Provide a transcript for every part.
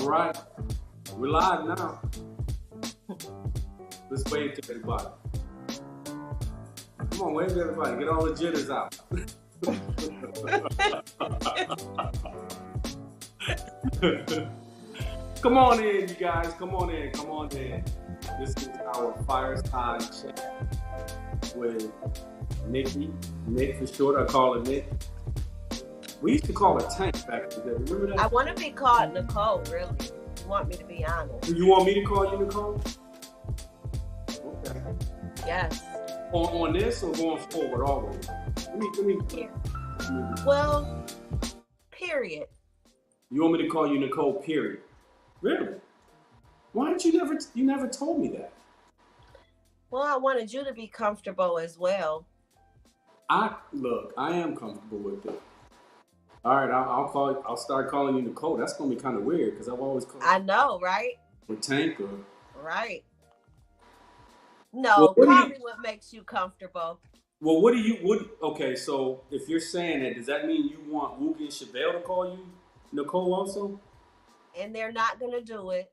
right, we're live now. Let's wave to everybody. Come on, wave to everybody. Get all the jitters out. Come on in, you guys. Come on in. Come on in. This is our Fireside chat with Nikki. Nick for short. I call her Nick. We used to call her Tank back in the day. Remember that? I want to be called Nicole, really. You want me to be honest? You want me to call you Nicole? Okay. Yes. On this or going forward always? Let me. Yeah. Well, period. You want me to call you Nicole, period? Really? Why didn't you never told me that? Well, I wanted you to be comfortable as well. I am comfortable with it. All right, I'll start calling you Nicole. That's gonna be kind of weird because I've always called. I know, right? With Tank or. Right. No, call me what makes you comfortable. Well, okay, so if you're saying that, does that mean you want Woogie and Chevelle to call you Nicole also? And they're not going to do it.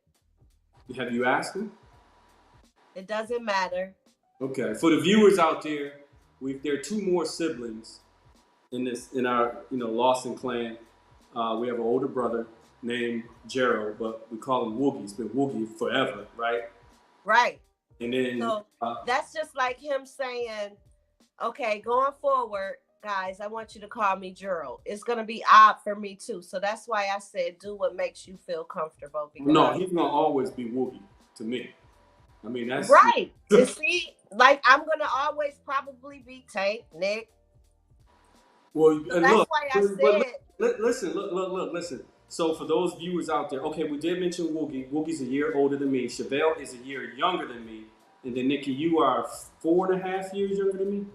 Have you asked them? It doesn't matter. Okay, for the viewers out there, there are two more siblings in our Lawson clan. We have an older brother named Gerald, but we call him Woogie. It's been Woogie forever, right? Right. And then so that's just like him saying, okay, going forward, guys, I want you to call me Gerald. It's going to be odd for me too. So that's why I said do what makes you feel comfortable. No, he's going to always be Woogie to me. I mean, that's... Right. You see, like I'm going to always probably be Tank, Nick. Well, so that's why I said... Listen. So for those viewers out there, okay, we did mention Woogie. Woogie's a year older than me. Chevelle is a year younger than me. And then, Nikki, you are 4.5 years younger than me?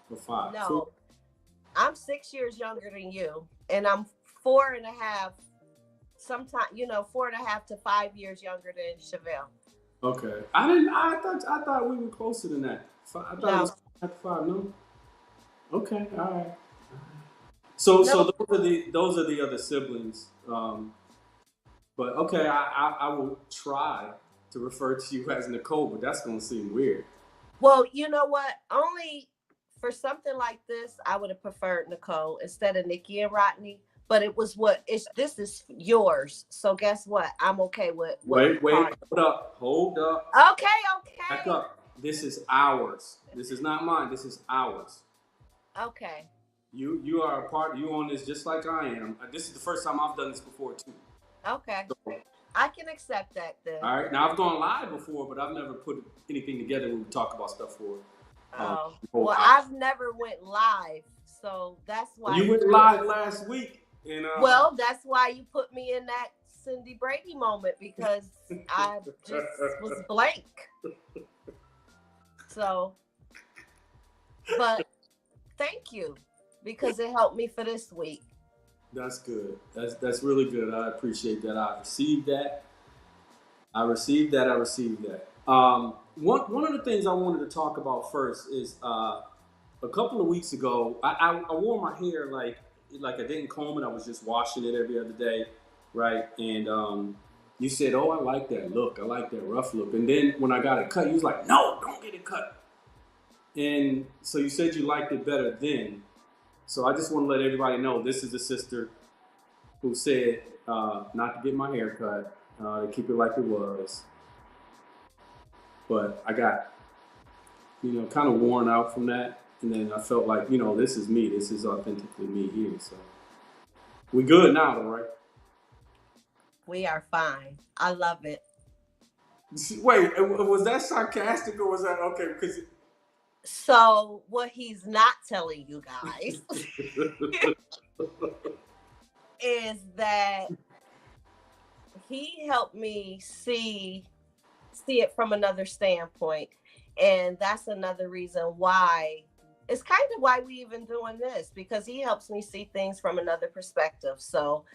Or 5? No, 4? I'm 6 years younger than you. And I'm 4.5, sometimes, 4.5 to 5 years younger than Chevelle. Okay. I thought we were closer than that. I thought it was 5, no? Okay, all right. So those are the other siblings. But okay, I will try to refer to you as Nicole, but that's gonna seem weird. Well, you know what? Only for something like this, I would have preferred Nicole instead of Nikki and Rodney. But it was this is yours. So guess what? I'm okay with. Wait, hold up. Okay. Back up. This is ours. This is not mine. This is ours. Okay. You are a part. You on this just like I am. This is the first time I've done this before too. Okay. So, I can accept that then. All right. Now I've gone live before, but I've never put anything together when we talk about stuff for. Well, I've never went live, so that's why. You went live last week, and well, that's why you put me in that Cindy Brady moment because I just was blank. So, but thank you because it helped me for this week. That's good. That's really good. I appreciate that. I received that. One of the things I wanted to talk about first is a couple of weeks ago, I wore my hair like I didn't comb it. I was just washing it every other day, right? And you said, "Oh, I like that look. I like that rough look." And then when I got it cut, you was like, "No, don't get it cut." And so you said you liked it better then. So I just want to let everybody know this is the sister who said not to get my hair cut, to keep it like it was. But I got, kind of worn out from that. And then I felt like, this is me. This is authentically me here. So we good now, though, right? We are fine. I love it. Wait, was that sarcastic or was that okay? Because... So what he's not telling you guys is that he helped me see it from another standpoint. And that's another reason why it's kind of why we even doing this, because he helps me see things from another perspective. So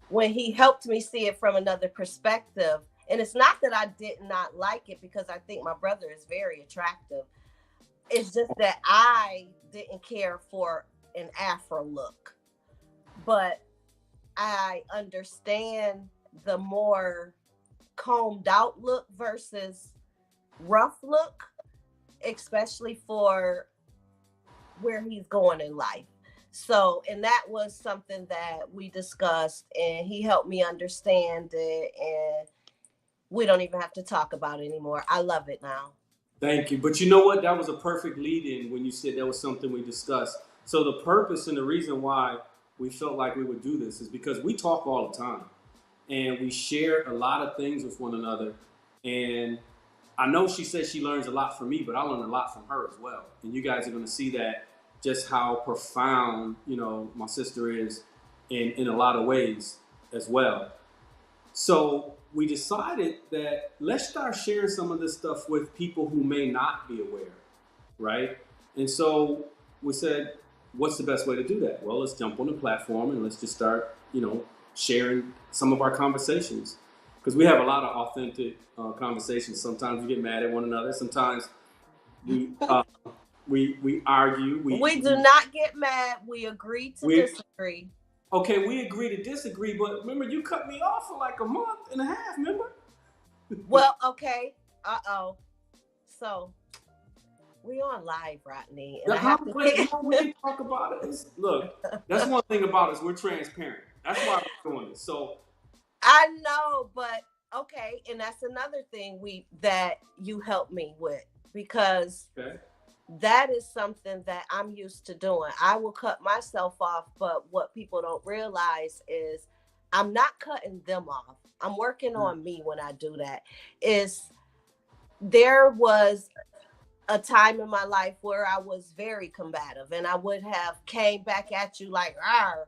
when he helped me see it from another perspective, and it's not that I did not like it because I think my brother is very attractive. It's just that I didn't care for an Afro look. But I understand the more combed out look versus rough look, especially for where he's going in life. So, and that was something that we discussed, and he helped me understand it, and we don't even have to talk about it anymore. I love it now. Thank you. But you know what? That was a perfect lead in when you said that was something we discussed. So the purpose and the reason why we felt like we would do this is because we talk all the time and we share a lot of things with one another. And I know she says she learns a lot from me, but I learn a lot from her as well. And you guys are going to see that just how profound, my sister is in a lot of ways as well. So we decided that let's start sharing some of this stuff with people who may not be aware, right? And so we said, what's the best way to do that? Well, let's jump on the platform and let's just start, sharing some of our conversations. Because we have a lot of authentic conversations. Sometimes we get mad at one another. Sometimes we argue. We do not get mad. We agree to disagree. Okay, we agree to disagree, but remember, you cut me off for like a month and a half, remember? Well, okay. So, we on live, Rodney. And we can talk about it. Look, that's one thing about us. We're transparent. That's why we're doing this. So, I know, but okay. And that's another thing that you helped me with, because that is something that I'm used to doing. I will cut myself off, but what people don't realize is I'm not cutting them off. I'm working on me when I do that. There was a time in my life where I was very combative, and I would have came back at you like, "Arr."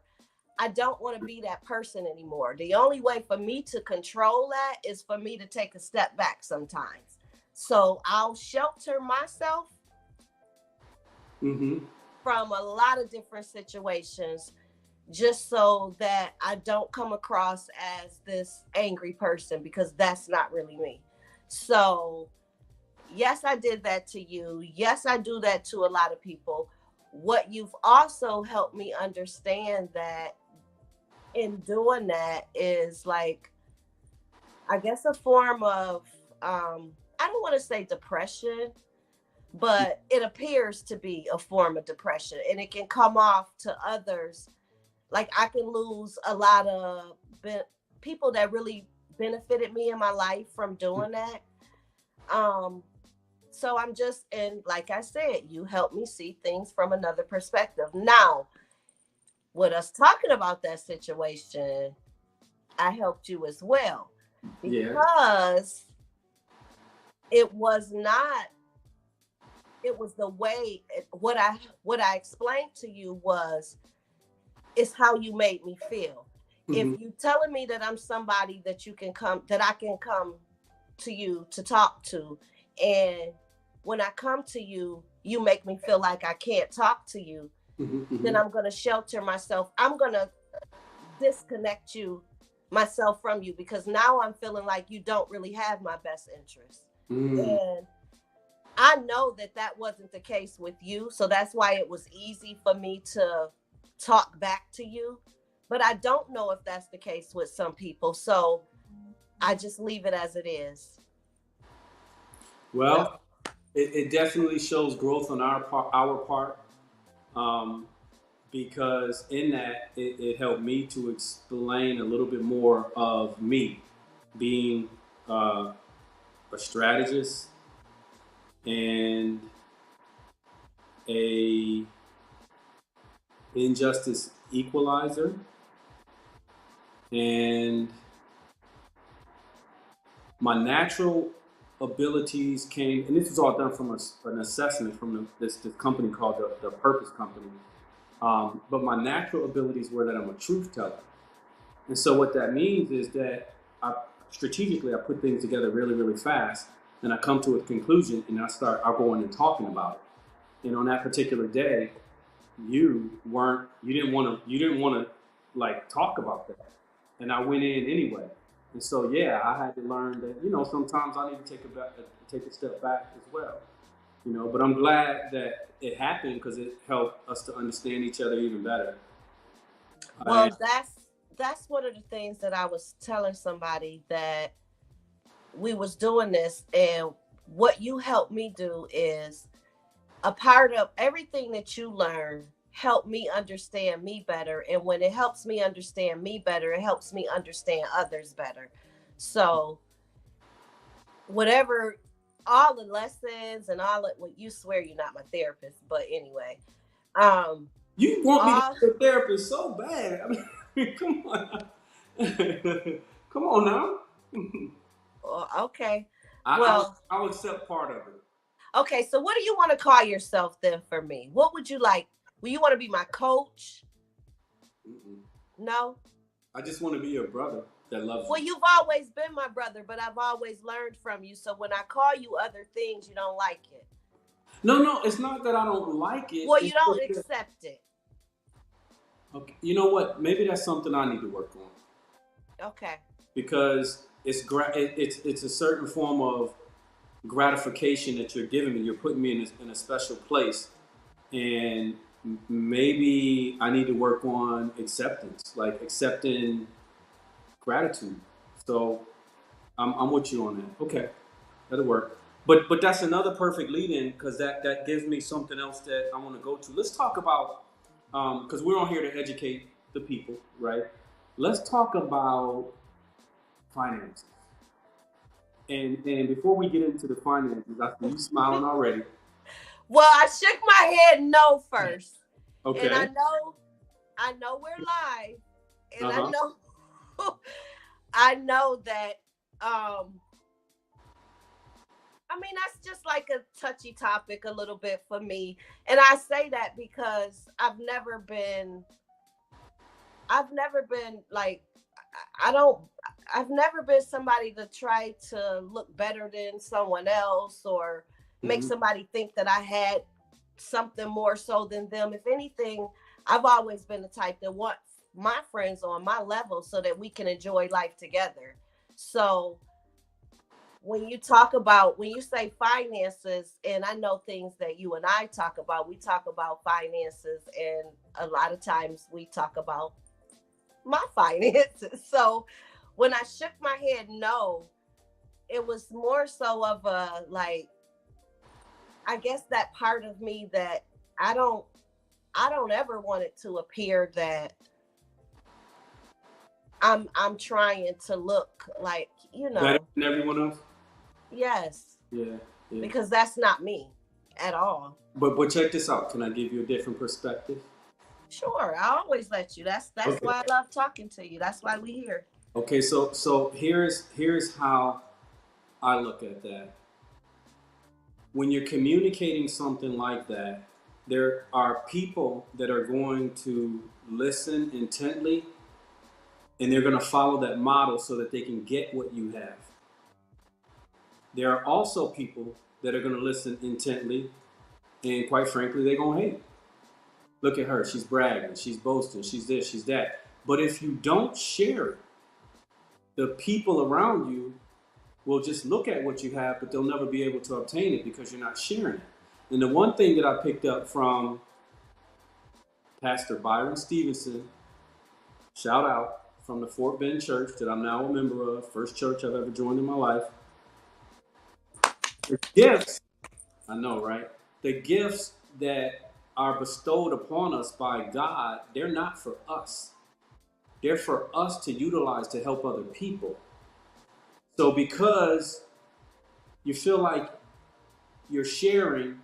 I don't want to be that person anymore. The only way for me to control that is for me to take a step back sometimes. So I'll shelter myself from a lot of different situations, just so that I don't come across as this angry person, because that's not really me. So yes, I did that to you. Yes, I do that to a lot of people. What you've also helped me understand that in doing that is like, I guess, a form of, I don't want to say depression, but it appears to be a form of depression, and it can come off to others. Like, I can lose a lot of people that really benefited me in my life from doing that. So I'm just, and like I said, you helped me see things from another perspective. Now, with us talking about that situation, I helped you as well, because it was the way, what I explained to you is how you made me feel. If you telling me that I'm somebody that I can come to you to talk to, and when I come to you, you make me feel like I can't talk to you, then I'm going to shelter myself. I'm going to disconnect myself from you, because now I'm feeling like you don't really have my best interest. And I know that wasn't the case with you. So that's why it was easy for me to talk back to you. But I don't know if that's the case with some people. So I just leave it as it is. Well, it definitely shows growth on our part. Because in that, it helped me to explain a little bit more of me being a strategist and a injustice equalizer, and my natural abilities came, and this was all done from an assessment from this company called the Purpose Company. But my natural abilities were that I'm a truth teller. And so what that means is that I put things together really, really fast, and I come to a conclusion, and I'll go in and talking about it. And on that particular day, you didn't want to like talk about that. And I went in anyway. And so, I had to learn that, sometimes I need to take a step back as well. But I'm glad that it happened, because it helped us to understand each other even better. Well, that's one of the things that I was telling somebody, that we was doing this, and what you helped me do is a part of everything that you learn help me understand me better, and when it helps me understand me better, it helps me understand others better. So whatever, all the lessons and all it, well, you swear you're not my therapist, but anyway, um You want me to all be a therapist so bad. I mean, come on. Come on now. okay, I'll, well, I'll accept part of it. okay, so what do you want to call yourself then for me? What would you like? Will you want to be my coach? Mm-mm. No. I just want to be your brother that loves Well, you. you've always been my brother, but I've always learned from you. So when I call you other things, you don't like it. No, no, it's not that I don't like it. Well, you It's don't just that, accept it. okay, you know what? Maybe that's something I need to work on Okay. because it's a certain form of gratification that you're giving me. You're putting me in a special place, and maybe I need to work on acceptance, like accepting gratitude. So I'm with you on that. Okay, that'll work. But that's another perfect lead in because that gives me something else that I want to go to. Let's talk about because we're on here to educate the people, right? Let's talk about finances. And before we get into the finances, I see you smiling already. Well, I shook my head no first, and Okay. I know we're live, and Uh I huh. know, I know that. Um, I mean, that's just like a touchy topic a little bit for me, and I say that because I've never been like, I don't, I've never been somebody to try to look better than someone else or make Mm-hmm. somebody think that I had something more so than them. If anything, I've always been the type that wants my friends on my level so that we can enjoy life together. So when you say finances, and I know things that you and I talk about, we talk about finances, and a lot of times we talk about my finances. So when I shook my head no, it was more so of a like, I guess that part of me that I don't I don't ever want it to appear that I'm trying to look like, Better than everyone else. yes, Yeah, yeah. because that's not me at all. But check this out. Can I give you a different perspective? Sure, I always let you. That's Okay. why I love talking to you. That's why we here. Okay. So here's how I look at that. When you're communicating something like that, there are people that are going to listen intently, and they're going to follow that model so that they can get what you have. There are also people that are going to listen intently, and quite frankly, they're going to hate. Look at her. She's bragging. She's boasting. She's this. She's that. But if you don't share it, the people around you will just look at what you have, but they'll never be able to obtain it because you're not sharing it. And the one thing that I picked up from Pastor Byron Stevenson, shout out from the Fort Bend Church that I'm now a member of, first church I've ever joined in my life. The gifts, I know, right? The gifts that are bestowed upon us by God, they're not for us. They're for us to utilize to help other people. So because you feel like you're sharing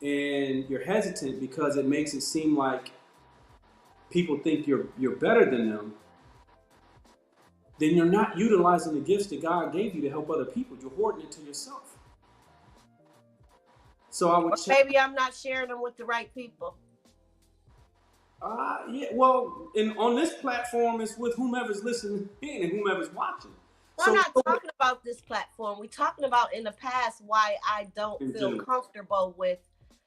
and you're hesitant because it makes it seem like people think you're better than them, then you're not utilizing the gifts that God gave you to help other people. You're hoarding it to yourself. So I would Or check. maybe I'm not sharing them with the right people. Yeah, well, on this platform, it's with whomever's listening in and whomever's watching. Well, I'm So not talking about this platform. We're talking about in the past why I don't in feel general, comfortable with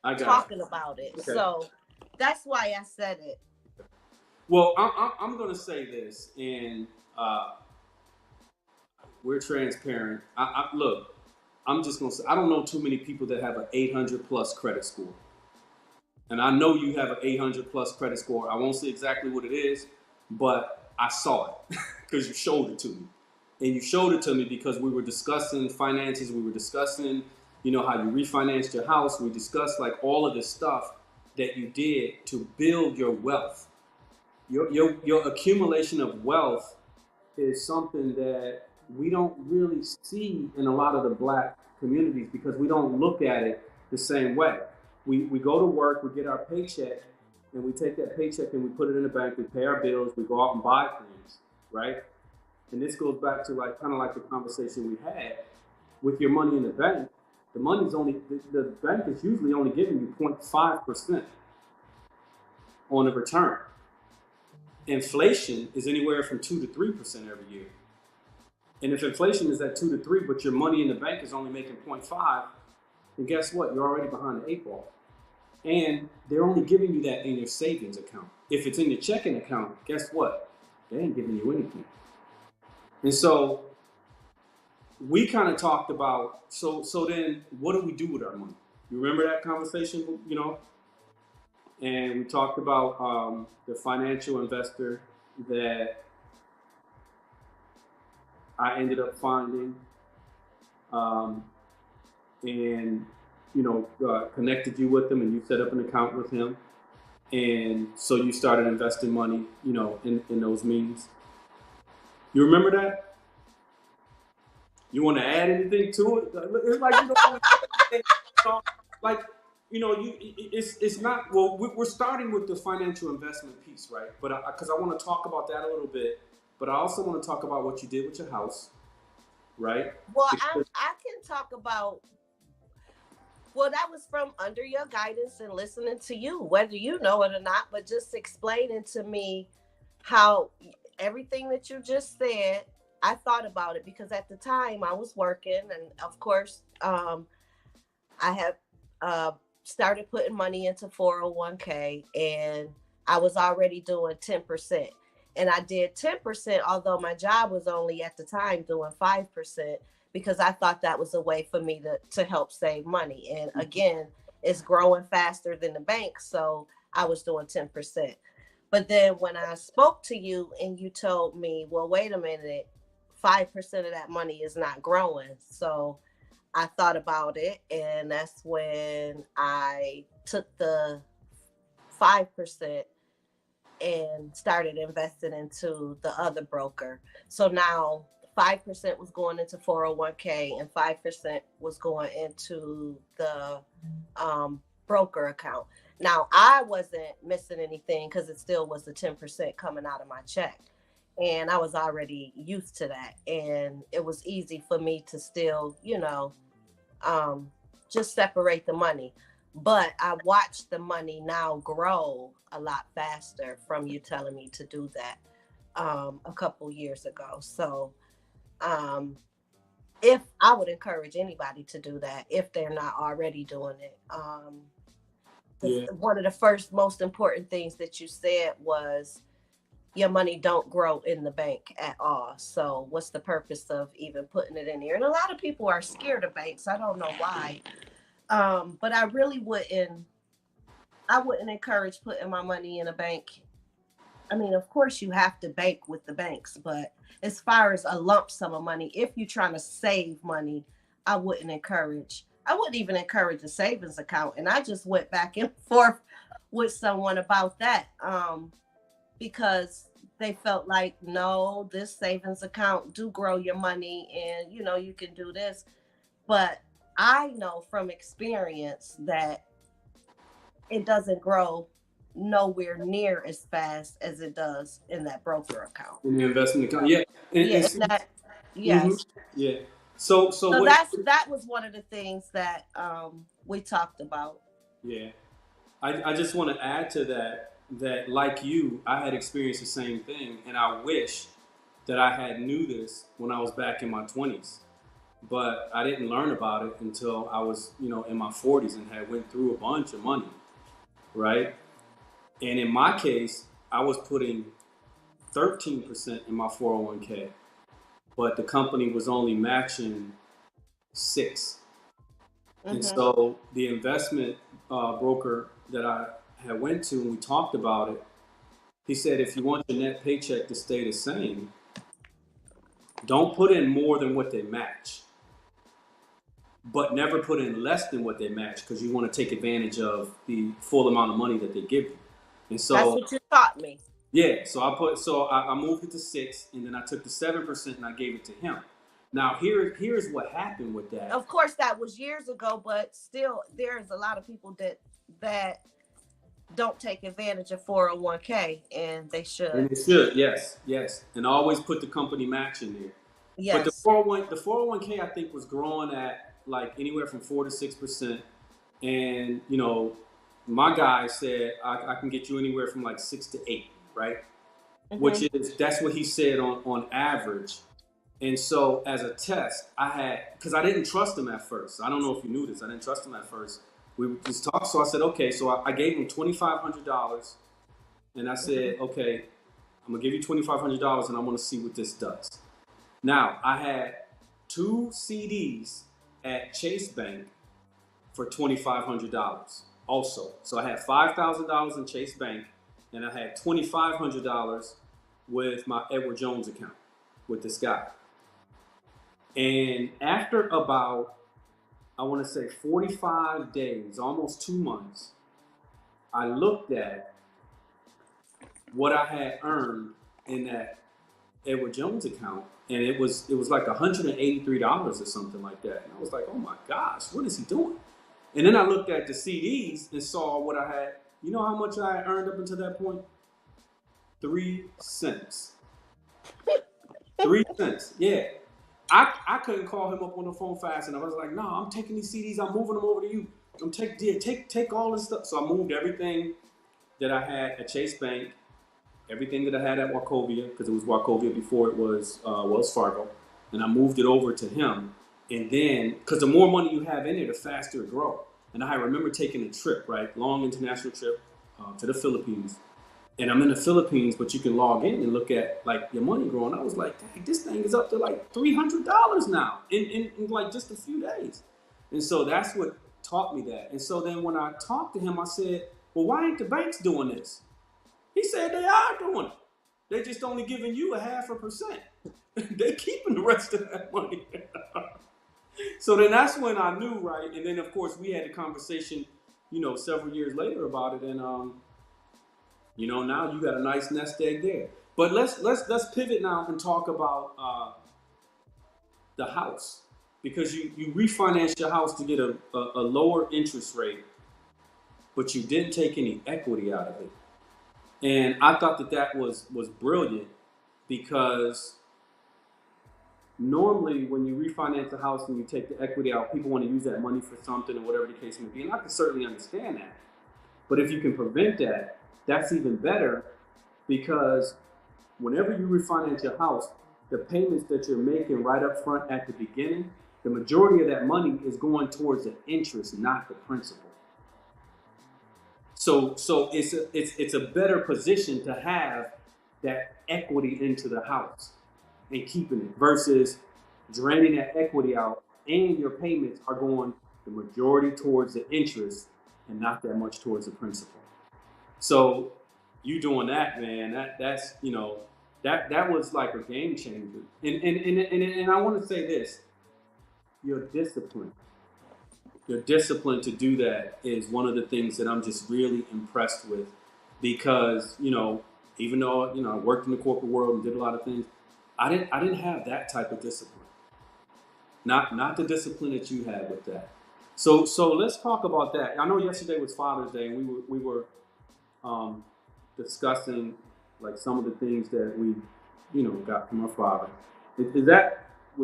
I got talking about it. you. Okay. So that's why I said it. Well, I'm going to say this, and uh, we're transparent. Look, I'm just going to say I don't know too many people that have an 800 plus credit score. And I know you have an 800 plus credit score. I won't say exactly what it is, but I saw it because you showed it to me. And you showed it to me because we were discussing finances. We were discussing, how you refinanced your house. We discussed like all of this stuff that you did to build your wealth. Your accumulation of wealth is something that we don't really see in a lot of the black communities because we don't look at it the same way. We go to work, we get our paycheck, and we take that paycheck and we put it in the bank, we pay our bills, we go out and buy things, right? And this goes back to like kind of like the conversation we had with your money in the bank. The money's only the bank is usually only giving you 0.5% on the return. Inflation is anywhere from 2 to 3% every year. And if inflation is at 2 to 3, but your money in the bank is only making 0.5, then guess what? You're already behind the 8 ball. And they're only giving you that in your savings account. If it's in your checking account, guess what? They ain't giving you anything. And so we kind of talked about, so then what do we do with our money? You remember that conversation, And we talked about the financial investor that I ended up finding, and connected you with him, and you set up an account with him, and so you started investing money, in those means. You remember that? You want to add anything to it? It's like it's not. Well, we're starting with the financial investment piece, right? But because I want to talk about that a little bit, but I also want to talk about what you did with your house, right? Well, I can talk about. Well, that was from under your guidance and listening to you, whether you know it or not, but just explaining to me how everything that you just said. I thought about it because at the time I was working, and of course, I have started putting money into 401k, and I was already doing 10%. And I did 10%, although my job was only at the time doing 5%, because I thought that was a way for me to help save money. And again, it's growing faster than the bank, so I was doing 10%. But then when I spoke to you and you told me, well, wait a minute, 5% of that money is not growing. So I thought about it, and that's when I took the 5% and started investing into the other broker. So now 5% was going into 401k and 5% was going into the broker account. Now I wasn't missing anything because it still was the 10% coming out of my check. And I was already used to that. And it was easy for me to still, just separate the money. But I watched the money now grow a lot faster from you telling me to do that a couple years ago. So if I would encourage anybody to do that, if they're not already doing it. One of the first most important things that you said was your money don't grow in the bank at all. So what's the purpose of even putting it in here? And a lot of people are scared of banks. I don't know why. But I really wouldn't encourage putting my money in a bank. I mean, of course you have to bank with the banks, but as far as a lump sum of money, if you're trying to save money, I wouldn't even encourage a savings account. And I just went back and forth with someone about that. Because they felt like, no, this savings account do grow your money and, you can do this. But I know from experience that it doesn't grow nowhere near as fast as it does in that broker account. In the investment account, yeah. Yes. Mm-hmm. Yeah. So that was one of the things that we talked about. Yeah. I just want to add to that like you, I had experienced the same thing, and I wish that I had knew this when I was back in my 20s. But I didn't learn about it until I was, in my 40s and had went through a bunch of money, right? And in my case, I was putting 13% in my 401k, but the company was only matching 6. Mm-hmm. And so the investment broker that I had went to and we talked about it, He said, if you want your net paycheck to stay the same, don't put in more than what they match, but never put in less than what they match because you want to take advantage of the full amount of money that they give you. And That's so, what you taught me. yeah, so I moved it to 6, and then I took the 7% and I gave it to him. Now here's what happened with that. Of course, that was years ago, but still, there's a lot of people that don't take advantage of 401k, and they should. And it should, yes, and always put the company match in there. Yes. But the 401k I think was growing at like anywhere from 4 to 6%, and you know, my guy said I can get you anywhere from like 6 to 8, right? Mm-hmm. Which is that's what he said on average. And so as a test, because I didn't trust him at first. I don't know if you knew this. I didn't trust him at first. We just talked. So I said, okay. So I gave him $2,500, and I said, okay, I'm gonna give you $2,500, and I want to see what this does. Now I had 2 CDs at Chase Bank for $2,500 also. So I had $5,000 in Chase Bank, and I had $2,500 with my Edward Jones account with this guy. And after about, I want to say 45 days, almost 2 months, I looked at what I had earned in that Edward Jones account, and it was like $183 or something like that. And I was like, oh my gosh, what is he doing? And then I looked at the CDs and saw what I had. You know how much I had earned up until that point? 3 cents. 3 cents, yeah. I couldn't call him up on the phone fast, and I was like, no, I'm taking these CDs, I'm moving them over to you. Take all this stuff. So I moved everything that I had at Chase Bank, everything that I had at Wachovia, because it was Wachovia before it was Wells Fargo, and I moved it over to him. And then, because the more money you have in it, the faster it grows. And I remember taking a trip, right, long international trip to the Philippines. And I'm in the Philippines, but you can log in and look at like your money growing. I was like, dang, this thing is up to like $300 now in like just a few days. And so that's what taught me that. And so then when I talked to him, I said, well, why ain't the banks doing this? He said they are doing it. They're just only giving you 0.5%. They're keeping the rest of that money. So then that's when I knew, right? And then of course we had a conversation, you know, several years later about it, and you know, now you got a nice nest egg there. But let's pivot now and talk about the house, because you refinanced your house to get a lower interest rate, but you didn't take any equity out of it. And I thought that was brilliant, because normally when you refinance a house and you take the equity out, people want to use that money for something or whatever the case may be. And I can certainly understand that. But if you can prevent that, that's even better, because whenever you refinance your house, the payments that you're making right up front at the beginning, the majority of that money is going towards the interest, not the principal. So it's a better position to have that equity into the house and keeping it, versus draining that equity out, and your payments are going the majority towards the interest and not that much towards the principal. So you doing that, man, that's you know, that was like a game changer. And I want to say this, your discipline to do that is one of the things that I'm just really impressed with, because, you know, even though, you know, I worked in the corporate world and did a lot of things, I didn't have that type of discipline. Not the discipline that you had with that. So let's talk about that. I know yesterday was Father's Day, and we were discussing like some of the things that we, you know, got from our father. Was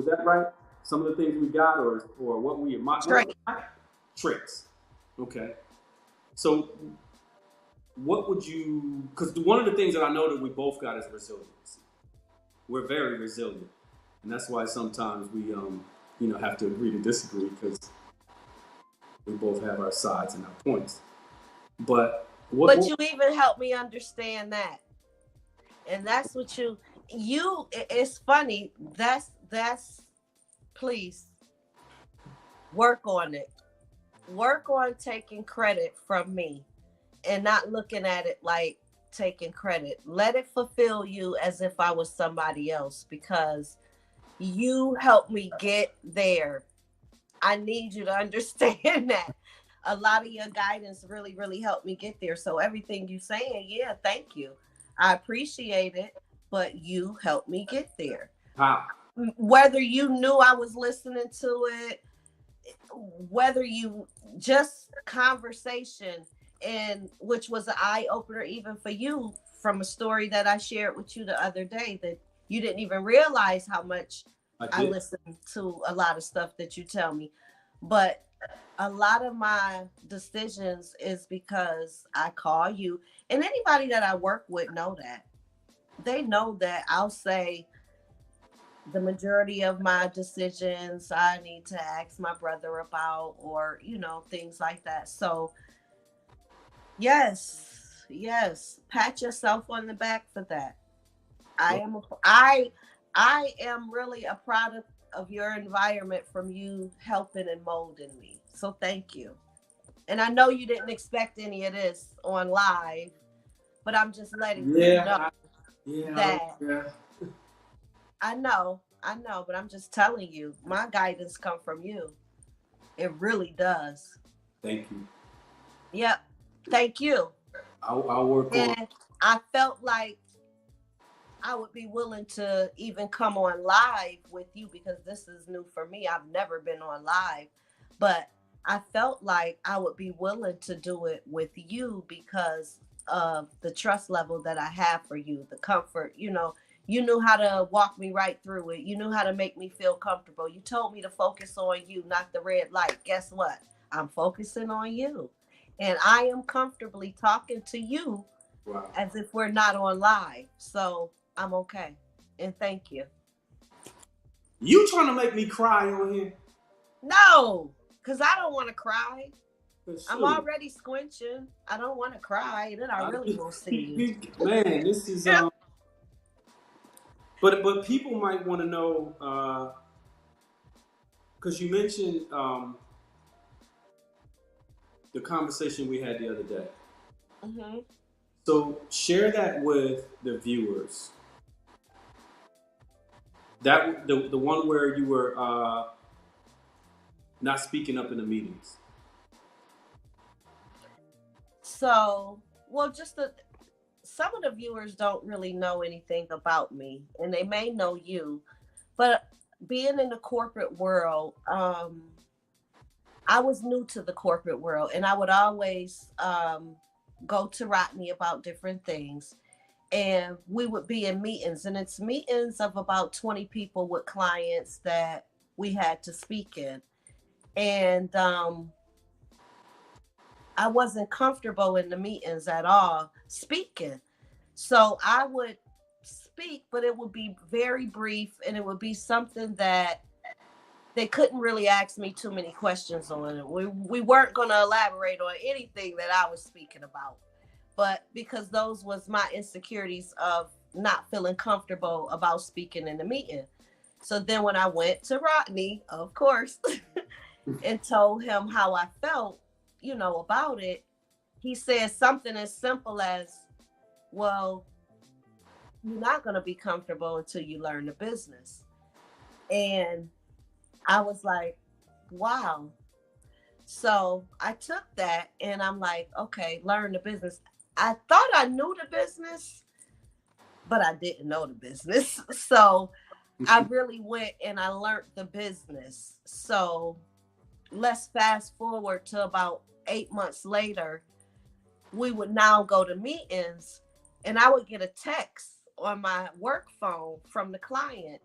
that right? Some of the things we got, or what we admire? Traits. Okay. So what would you? Because one of the things that I know that we both got is resilience. We're very resilient, and that's why sometimes we you know, have to agree to disagree, because we both have our sides and our points. But you even helped me understand that. And that's what it's funny. That's please work on it. Work on taking credit from me and not looking at it like taking credit. Let it fulfill you as if I was somebody else, because you helped me get there. I need you to understand that. A lot of your guidance really, really helped me get there. So everything you saying, yeah, thank you. I appreciate it, but you helped me get there. How? Whether you knew I was listening to it, whether you just conversation, and which was an eye opener even for you, from a story that I shared with you the other day, that you didn't even realize how much I listen to a lot of stuff that you tell me. But a lot of my decisions is because I call you, and anybody that I work with know that. They know that I'll say the majority of my decisions I need to ask my brother about, or things like that. So yes, pat yourself on the back for that. I am really a product of your environment, from you helping and molding me. So thank you. And I know you didn't expect any of this on live, but I'm just letting you know that yeah. I know, but I'm just telling you, my guidance come from you. It really does. Thank you. Yep. Thank you. I'll work on. And I felt like I would be willing to even come on live with you, because this is new for me. I've never been on live, but I felt like I would be willing to do it with you because of the trust level that I have for you, the comfort. You knew how to walk me right through it. You knew how to make me feel comfortable. You told me to focus on you, not the red light. Guess what? I'm focusing on you. And I am comfortably talking to you as if we're not on live. So I'm okay. And thank you. You trying to make me cry on here? No, because I don't want to cry. I'm already squinching. I don't want to cry. Then I really won't see you. Man, this is but people might want to know, because you mentioned the conversation we had the other day. Mm-hmm. So share that with the viewers. That the one where you were not speaking up in the meetings. So, well, some of the viewers don't really know anything about me, and they may know you, but being in the corporate world, I was new to the corporate world, and I would always go to Rodney about different things. And we would be in meetings, and it's meetings of about 20 people with clients that we had to speak in. And I wasn't comfortable in the meetings at all speaking. So I would speak, but it would be very brief, and it would be something that they couldn't really ask me too many questions on. We weren't going to elaborate on anything that I was speaking about. But because those was my insecurities of not feeling comfortable about speaking in the meeting. So then when I went to Rodney, of course, and told him how I felt, about it, he said something as simple as, well, you're not going to be comfortable until you learn the business. And I was like, wow. So I took that and I'm like, okay, learn the business. I thought I knew the business, but I didn't know the business. So I really went and I learned the business. So let's fast forward to about 8 months later. We would now go to meetings, and I would get a text on my work phone from the client,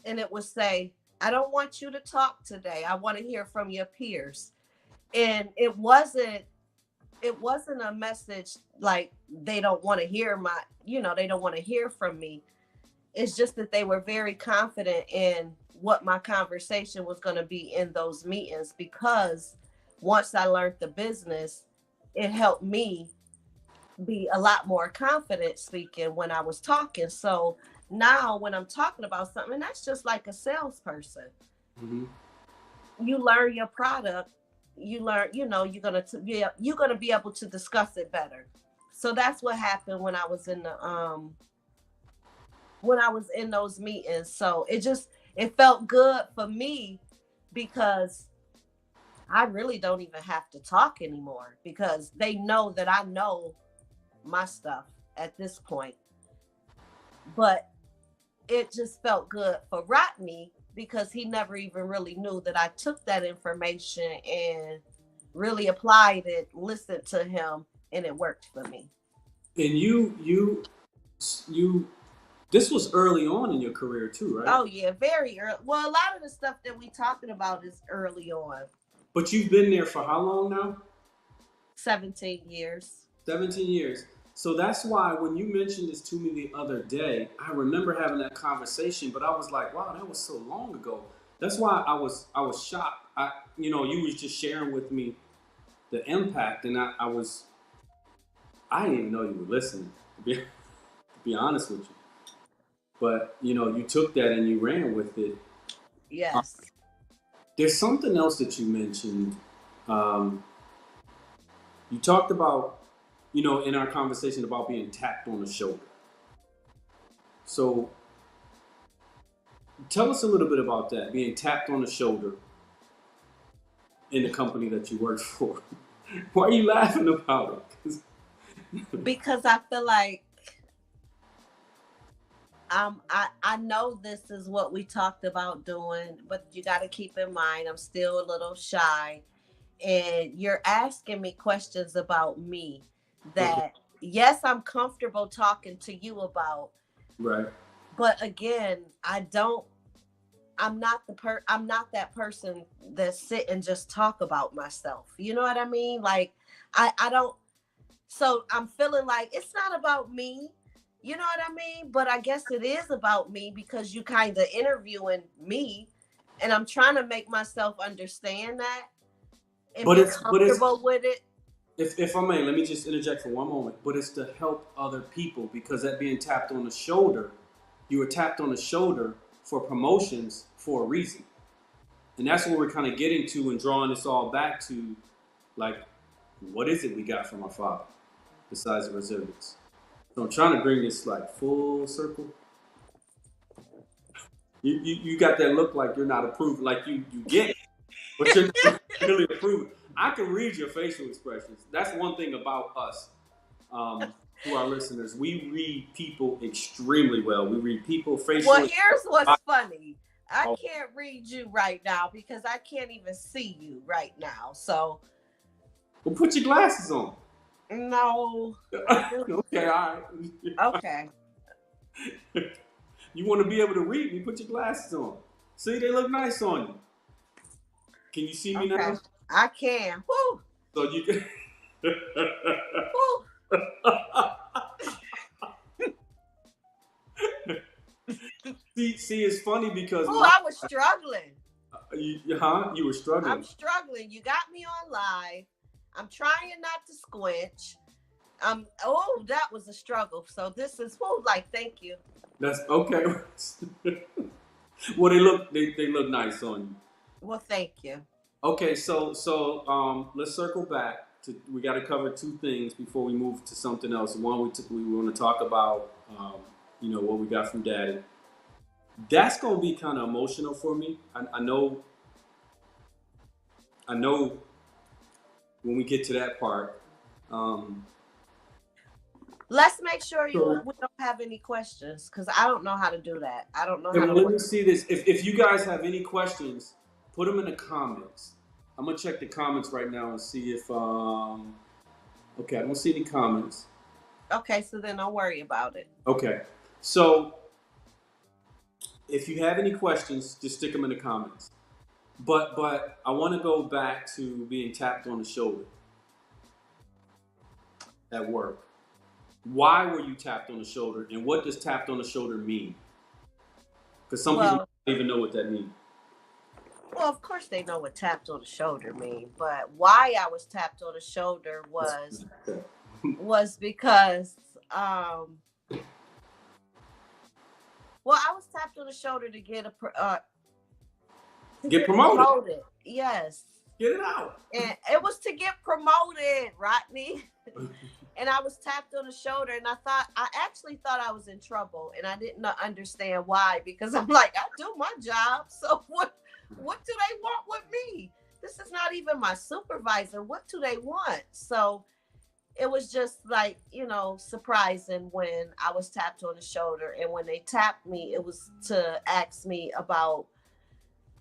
and it would say, I don't want you to talk today. I want to hear from your peers. And it wasn't a message like they don't want to hear they don't want to hear from me. It's just that they were very confident in what my conversation was going to be in those meetings, because once I learned the business, it helped me be a lot more confident speaking when I was talking. So now when I'm talking about something, that's just like a salesperson. Mm-hmm. You learn your product, you learn, you're gonna be able to discuss it better. So that's what happened when I was in the when I was in those meetings. So it felt good for me because I really don't even have to talk anymore because they know that I know my stuff at this point. But it just felt good for Rodney because he never even really knew that I took that information and really applied it, listened to him, and it worked for me. And you. This was early on in your career too, right? Oh yeah, very early. Well, a lot of the stuff that we talking about is early on. But you've been there for how long now? 17 years. 17 years. So that's why when you mentioned this to me the other day, I remember having that conversation, but I was like, wow, that was so long ago. That's why I was shocked. You was just sharing with me the impact, and I didn't even know you were listening, to be honest with you. But you took that and you ran with it. Yes. There's something else that you mentioned. Um, you talked about, in our conversation about being tapped on the shoulder. So tell us a little bit about that, being tapped on the shoulder in the company that you work for. Why are you laughing about it? Because I feel like I know this is what we talked about doing, but you got to keep in mind I'm still a little shy, and you're asking me questions about me that yes, I'm comfortable talking to you about. Right. But again, I'm not that person that sit and just talk about myself. You know what I mean? Like I don't so I'm feeling like it's not about me. You know what I mean? But I guess it is about me because you kind of interviewing me, and I'm trying to make myself understand that and But be it's comfortable with it. if I may, let me just interject for one moment. But it's to help other people because that being tapped on the shoulder, you were tapped on the shoulder for promotions for a reason. And that's what we're kind of getting to and drawing this all back to, like, what is it we got from our father besides resilience? So I'm trying to bring this like full circle. You got that look like you're not approved, like you get it, but you're not really approved. I can read your facial expressions. That's one thing about us, to our listeners. We read people extremely well. We read people Well, facial. here's what's funny. I can't read you right now because I can't even see you right now. So, Well, put your glasses on. no. Okay, all right. Okay. You want to be able to read me? Put your glasses on. See, they look nice on you. Can you see me Okay. now? I can. Woo. So you can. Woo. see, it's funny because I was struggling. You were struggling. I'm struggling. You got me on live. I'm trying not to squinch. That was a struggle. So this is like, thank you. That's okay. Well, they look nice on you. Well, thank you. Okay, so let's circle back to. We got to cover two things before we move to something else. One, we want to talk about what we got from Daddy. That's gonna be kind of emotional for me. I know. When we get to that part. Let's make sure we don't have any questions because I don't know how to do that. I don't know how to. Let me see this. If you guys have any questions, put them in the comments. I'm gonna check the comments right now and see if okay, I don't see any comments. Okay, so then don't worry about it. Okay, so if you have any questions, just stick them in the comments. But I want to go back to being tapped on the shoulder at work. Why were you tapped on the shoulder, and what does tapped on the shoulder mean? Because some people don't even know what that means. Well, of course they know what tapped on the shoulder mean, but why I was tapped on the shoulder was because I was tapped on the shoulder to get get promoted. Yes. Get it out. And it was to get promoted, Rodney. and I was tapped on the shoulder, and I actually thought I was in trouble, and I didn't understand why, because I'm like, I do my job, so what do they want with me? This is not even my supervisor. What do they want? So it was just like, surprising when I was tapped on the shoulder. And when they tapped me, it was to ask me about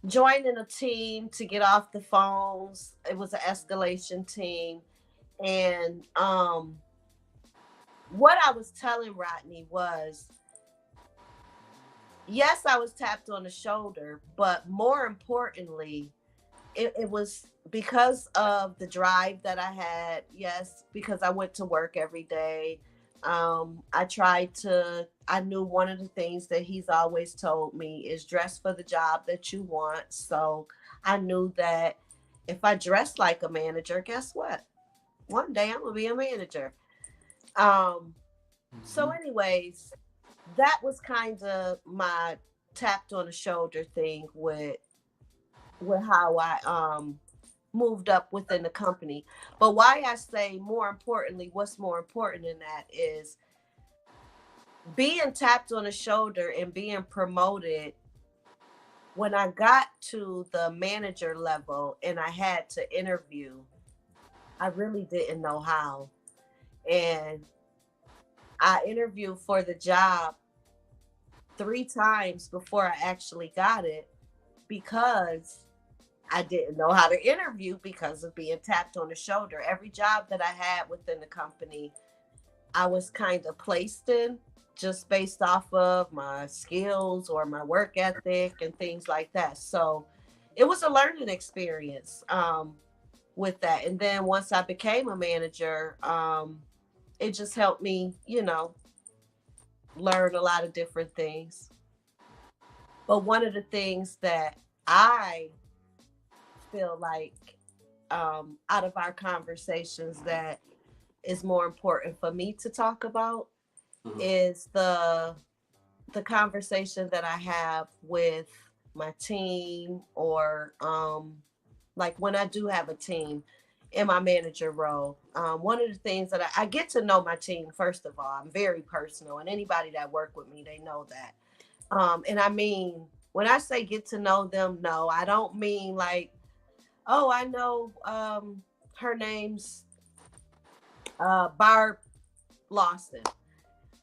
joining a team to get off the phones. It was an escalation team. And what I was telling Rodney was, yes, I was tapped on the shoulder, but more importantly, it was because of the drive that I had. Yes, because I went to work every day. I knew one of the things that he's always told me is dress for the job that you want. So I knew that if I dress like a manager, guess what? One day I'm going to be a manager. So anyways, that was kind of my tapped on the shoulder thing with how I moved up within the company. But why I say more importantly, what's more important than that is being tapped on the shoulder and being promoted. When I got to the manager level and I had to interview, I really didn't know how. And I interviewed for the job 3 times before I actually got it, because I didn't know how to interview because of being tapped on the shoulder. Every job that I had within the company, I was kind of placed in just based off of my skills or my work ethic and things like that. So it was a learning experience with that. And then once I became a manager, it just helped me, learn a lot of different things. But one of the things that I feel like out of our conversations that is more important for me to talk about is the conversation that I have with my team, or like when I do have a team in my manager role. One of the things that I get to know my team, first of all. I'm very personal, and anybody that work with me, they know that. And I mean, when I say get to know them, no, I don't mean like, oh, I know her name's Barb Lawson.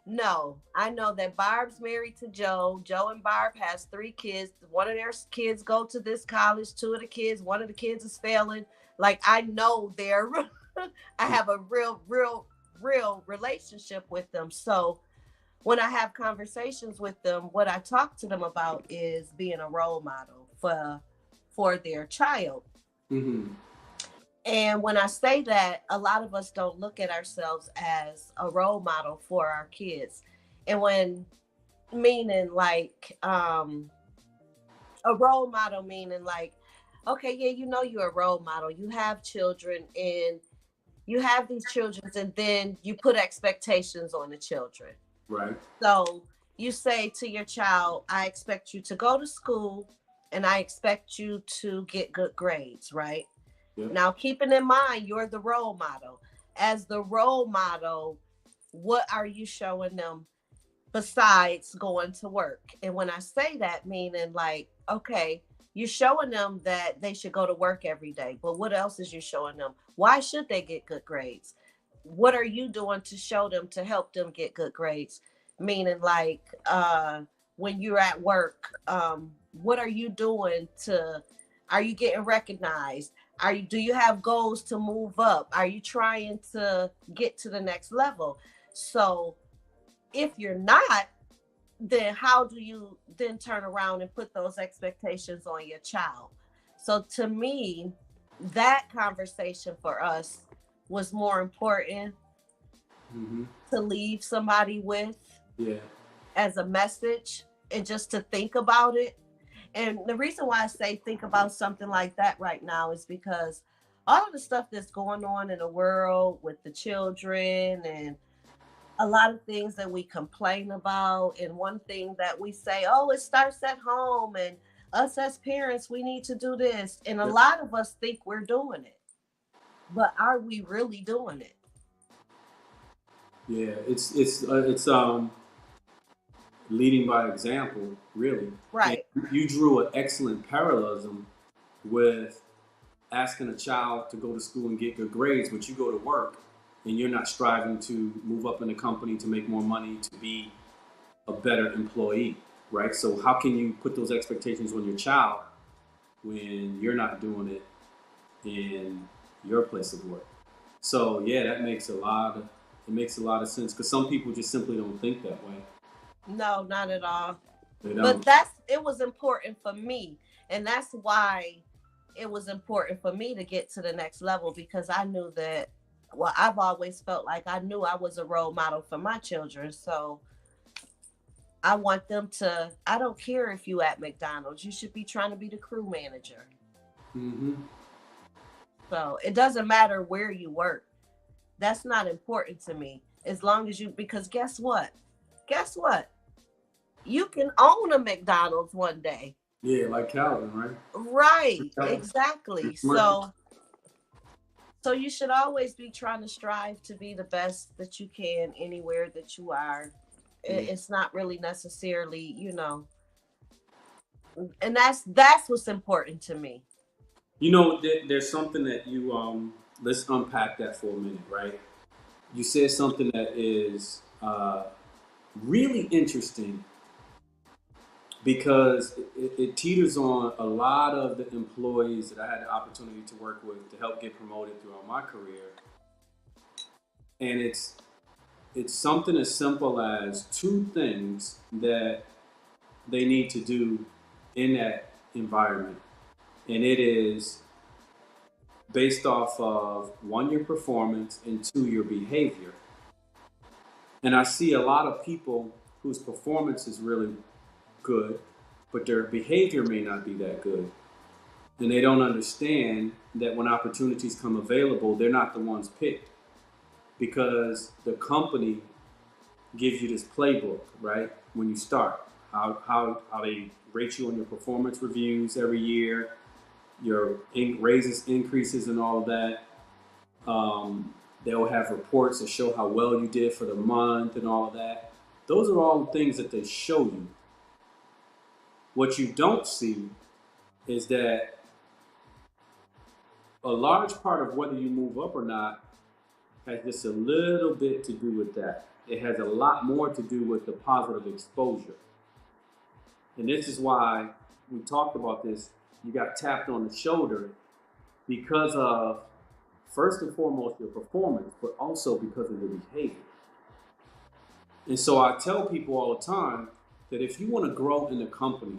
No, I know that Barb's married to Joe. Joe and Barb has 3 kids. One of their kids go to this college. 2 of the kids, one of the kids is failing. Like, I know they're, I have a real relationship with them. So when I have conversations with them, what I talk to them about is being a role model for their child. Mm-hmm. And when I say that, a lot of us don't look at ourselves as a role model for our kids. And when meaning like a role model, meaning like, okay, yeah, you're a role model. You have children, and you have these children, and then you put expectations on the children. Right. So you say to your child, I expect you to go to school, and I expect you to get good grades, right? Yep. Now, keeping in mind, you're the role model. As the role model, what are you showing them besides going to work? And when I say that, meaning like, okay, you're showing them that they should go to work every day. But what else is you showing them? Why should they get good grades? What are you doing to show them, to help them get good grades? Meaning like when you're at work, what are you doing are you getting recognized? Do you have goals to move up? Are you trying to get to the next level? So if you're not, then how do you then turn around and put those expectations on your child? So to me, that conversation for us was more important to leave somebody with as a message, and just to think about it. And the reason why I say think about something like that right now is because all of the stuff that's going on in the world with the children, and a lot of things that we complain about, and one thing that we say, oh, it starts at home, and us as parents, we need to do this. And a lot of us think we're doing it, but are we really doing it? Yeah, it's leading by example, really. And Right. you drew an excellent parallelism with asking a child to go to school and get good grades, but you go to work and you're not striving to move up in the company to make more money to be a better employee, right? So how can you put those expectations on your child when you're not doing it in your place of work? So yeah, it makes a lot of sense because some people just simply don't think that way. No, not at all. They But don't. it was important for me. And that's why it was important for me to get to the next level, because I knew that, well, I've always felt like I knew I was a role model for my children. So I want them to, I don't care if you at McDonald's, you should be trying to be the crew manager. Mm-hmm. So it doesn't matter where you work. That's not important to me. As long as you, because guess what? Guess what? You can own a McDonald's one day. Yeah, like Calvin, right? Right, Calvin. exactly. So you should always be trying to strive to be the best that you can anywhere that you are. It's not really necessarily, and that's what's important to me. You know, there's something that let's unpack that for a minute, right? You said something that is really interesting because it teeters on a lot of the employees that I had the opportunity to work with to help get promoted throughout my career, and it's something as simple as two things that they need to do in that environment, and it is based off of one, your performance, and two, your behavior. And I see a lot of people whose performance is really good, but their behavior may not be that good. And they don't understand that when opportunities come available, they're not the ones picked because the company gives you this playbook, right? When you start, how they rate you on your performance reviews every year, your raises, increases, and all of that. They'll have reports that show how well you did for the month and all of that. Those are all the things that they show you. What you don't see is that a large part of whether you move up or not has just a little bit to do with that. It has a lot more to do with the positive exposure. And this is why we talked about this. You got tapped on the shoulder because of, first and foremost, your performance, but also because of your behavior. And so I tell people all the time that if you want to grow in the company,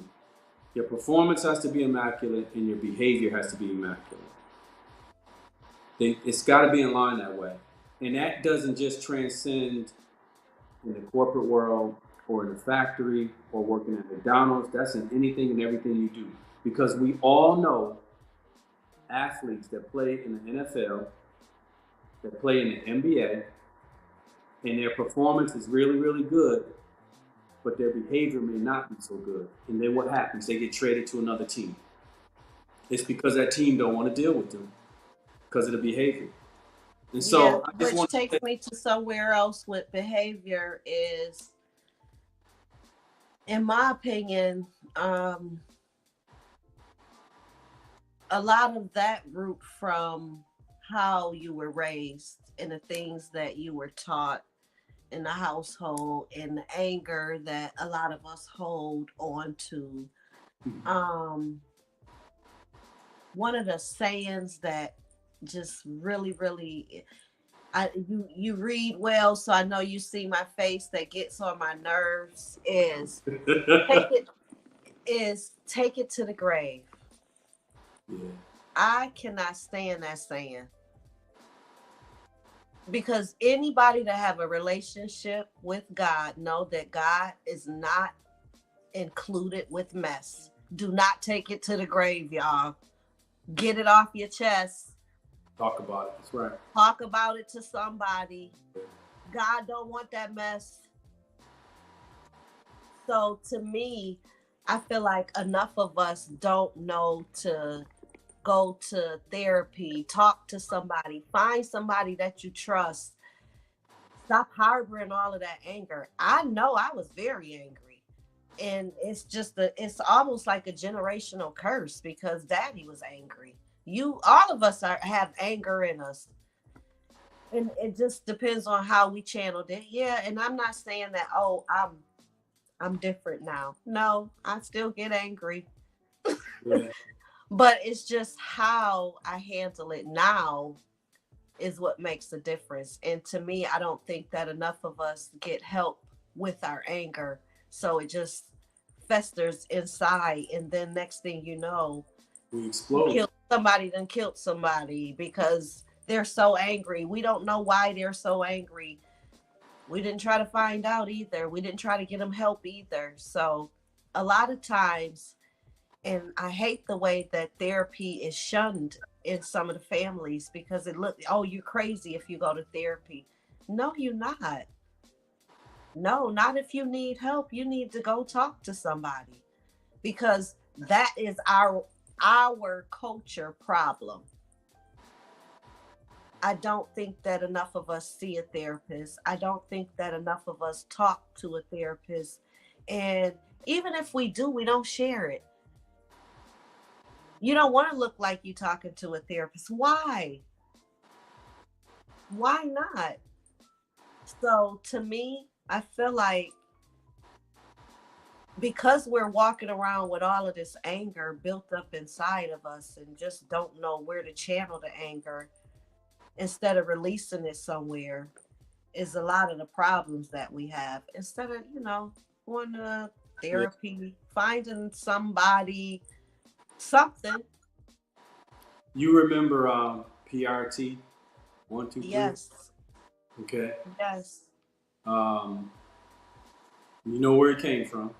your performance has to be immaculate and your behavior has to be immaculate. It's got to be in line that way. And that doesn't just transcend in the corporate world or in a factory or working at McDonald's. That's in anything and everything you do. Because we all know athletes that play in the NFL, that play in the NBA, and their performance is really, really good, but their behavior may not be so good. And then what happens? They get traded to another team. It's because that team don't want to deal with them because of the behavior. And Yeah, so I just which want to takes say, me to somewhere else with behavior is, in my opinion, a lot of that root from how you were raised and the things that you were taught in the household and the anger that a lot of us hold on to. Um, one of the sayings that just really, really, you read well, so I know you see my face that gets on my nerves take it take it to the grave. yeah, I cannot stand that saying, because anybody that have a relationship with God know that God is not included with mess. Do not take it to the grave, y'all. Get it off your chest. talk about it. That's right. Talk about it to somebody. God don't want that mess. So to me, I feel like enough of us don't know to go to therapy, talk to somebody, find somebody that you trust, Stop harboring all of that anger. I know I was very angry. And it's almost like a generational curse because daddy was angry. All of us have anger in us. And it just depends on how we channeled it. Yeah. And I'm not saying that, oh, I'm different now. No, I still get angry. Yeah. But it's just how I handle it now is what makes the difference. And to me, I don't think that enough of us get help with our anger. So it just festers inside. And then next thing you know, We explode. killed somebody because they're so angry. We don't know why they're so angry. We didn't try to find out either. We didn't try to get them help either. So a lot of times, and I hate the way that therapy is shunned in some of the families because oh, you're crazy if you go to therapy. No, you're not. No, not if you need help. You need to go talk to somebody because that is our culture problem. I don't think that enough of us see a therapist. I don't think that enough of us talk to a therapist. And even if we do, we don't share it. You don't want to look like you talking to a therapist. Why? Why not? So to me, I feel like because we're walking around with all of this anger built up inside of us and just don't know where to channel the anger instead of releasing it somewhere is a lot of the problems that we have. Instead of, going to Yeah. therapy, finding somebody, something. You remember PRT 123? Yes. Okay. Yes. Um, you know where it came from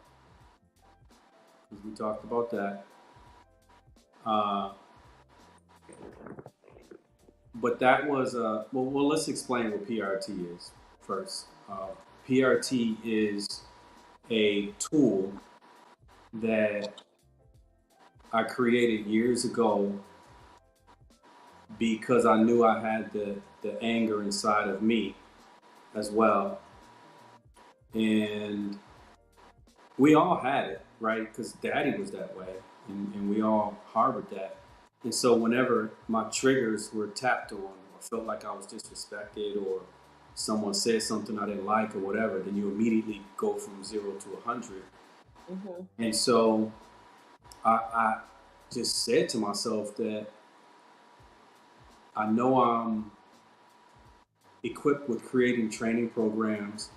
because we talked about that. Uh, but that was well. Let's explain what PRT is first. PRT is a tool that I created years ago because I knew I had the anger inside of me as well. And we all had it, right? Because daddy was that way, and we all harbored that. And so whenever my triggers were tapped on, or felt like I was disrespected, or someone said something I didn't like, or whatever, then you immediately go from 0 to 100. Mm-hmm. And so I just said to myself that I know I'm equipped with creating training programs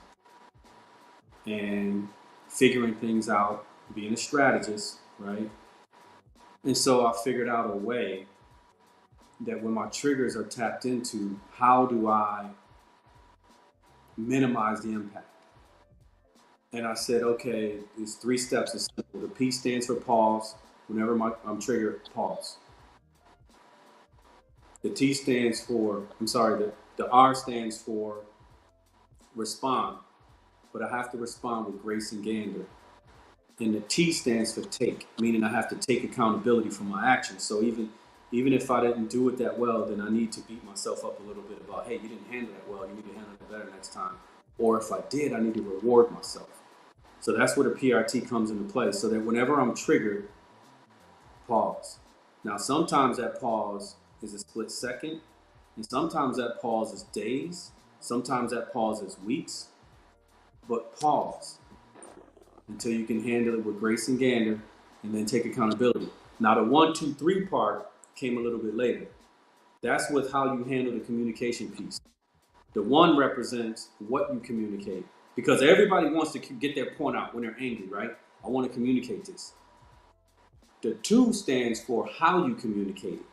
and figuring things out, being a strategist, right? And so I figured out a way that when my triggers are tapped into, how do I minimize the impact? And I said, okay, it's 3 steps. It's simple. The P stands for pause. Whenever I'm triggered, pause. The T stands for, the R stands for respond, but I have to respond with grace and candor. And the T stands for take, meaning I have to take accountability for my actions. So even if I didn't do it that well, then I need to beat myself up a little bit about, hey, you didn't handle that well, you need to handle it better next time. Or if I did, I need to reward myself. So that's where the PRT comes into play. So that whenever I'm triggered, pause. Now, sometimes that pause is a split second, and sometimes that pause is days, sometimes that pause is weeks, but pause until you can handle it with grace and candor, and then take accountability. Now, the 1, 2, 3 part came a little bit later. That's with how you handle the communication piece. The 1 represents what you communicate, because everybody wants to get their point out when they're angry, right? I want to communicate this. The 2 stands for how you communicate it,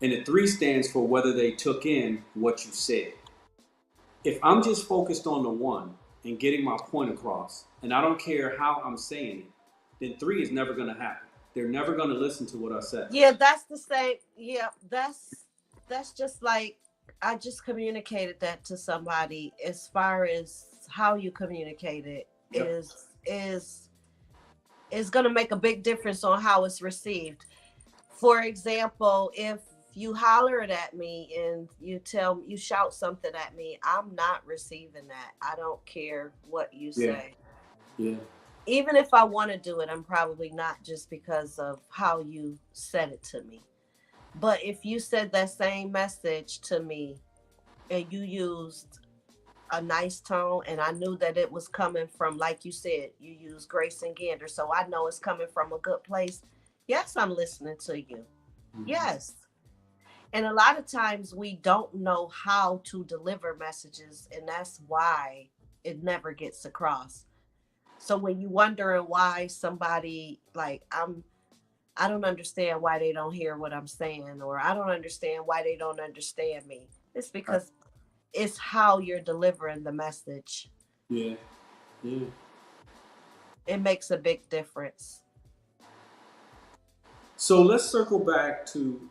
and the 3 stands for whether they took in what you said. If I'm just focused on the 1 and getting my point across, and I don't care how I'm saying it, then 3 is never going to happen. They're never going to listen to what I said. Yeah, that's the same. Yeah, that's just like I just communicated that to somebody. As far as how you communicate it Yep. is going to make a big difference on how it's received. For example, if you holler it at me and you shout something at me, I'm not receiving that. I don't care what you Yeah. say. Yeah. Even if I want to do it, I'm probably not, just because of how you said it to me. But if you said that same message to me and you used a nice tone, and I knew that it was coming from, like you said, you use Grace and Gander, so I know it's coming from a good place. Yes, I'm listening to you. Mm-hmm. Yes. And a lot of times we don't know how to deliver messages, and that's why it never gets across. So when you wondering why somebody, like, I don't understand why they don't hear what I'm saying, or I don't understand why they don't understand me. It's Right. because it's how you're delivering the message. Yeah. Yeah. It makes a big difference. So let's circle back to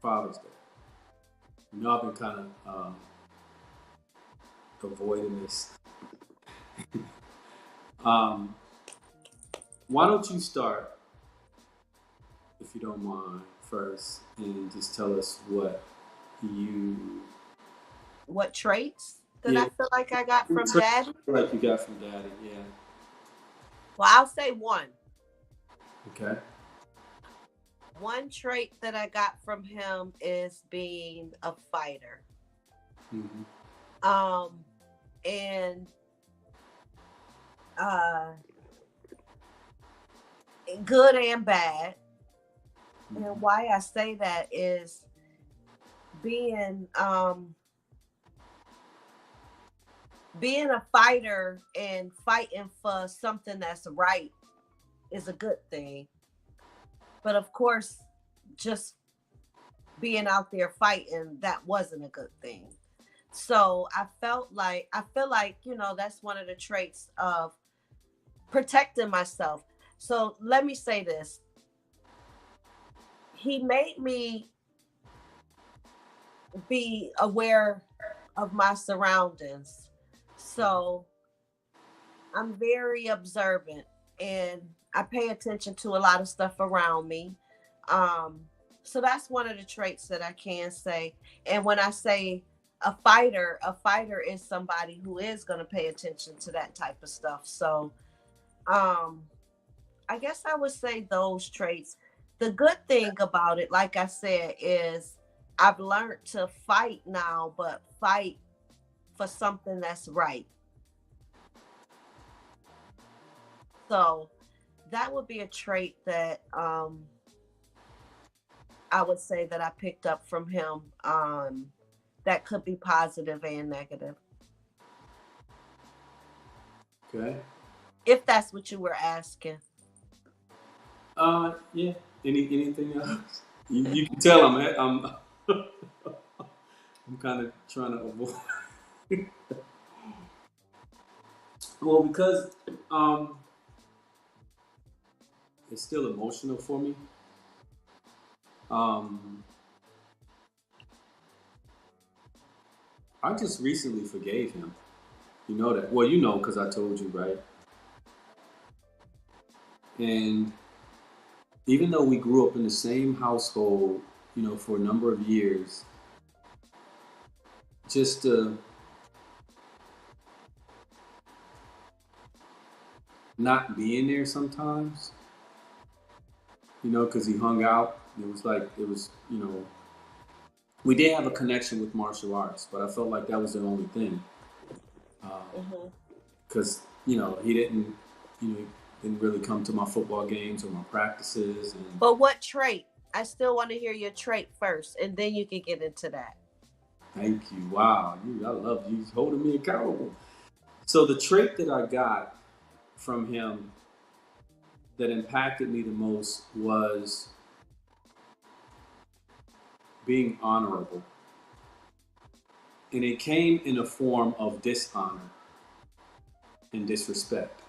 Father's Day. I've been kind of avoiding this. um, why don't you start, if you don't mind, first, and just tell us you, What traits that yeah, I feel like I got from what daddy? like you got from Daddy. Yeah. Well, I'll say one. Okay. One trait that I got from him is being a fighter. Mm-hmm. Um, and uh, good and bad. Mm-hmm. And why I say that is being being a fighter and fighting for something that's right is a good thing. But of course, just being out there fighting, that wasn't a good thing. So I feel like, that's one of the traits of protecting myself. So let me say this. He made me be aware of my surroundings. So I'm very observant, and I pay attention to a lot of stuff around me. Um, so that's one of the traits that I can say. And when I say a fighter is somebody who is going to pay attention to that type of stuff. So um, I guess I would say those traits. The good thing about it, like I said, is I've learned to fight now, but fight for something that's right. So that would be a trait that I would say that I picked up from him, that could be positive and negative, Okay. if that's what you were asking. Yeah. Anything else? You can tell I'm kind of trying to avoid. Well, because um, it's still emotional for me. Um, I just recently forgave him. You know that. Well, you know because I told you, right? And even though we grew up in the same household, for a number of years, just not being there sometimes, because he hung out. We did have a connection with martial arts, but I felt like that was the only thing. Hmm. Because, he you know, didn't really come to my football games or my practices. And But what trait? I still want to hear your trait first, and then you can get into that. thank you. Wow. I love you holding me accountable. So the trait that I got from him that impacted me the most was being honorable. And it came in a form of dishonor and disrespect.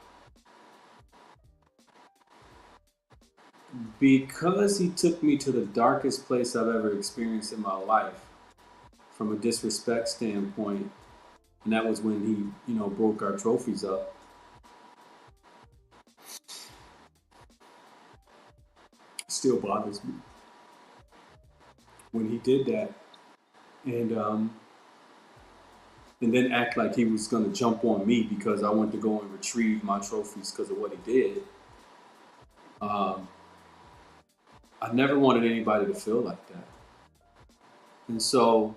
Because he took me to the darkest place I've ever experienced in my life from a disrespect standpoint, and that was when he, broke our trophies up. Still bothers me. when he did that, and and then act like he was going to jump on me because I went to go and retrieve my trophies because of what he did. Um, I never wanted anybody to feel like that. And so,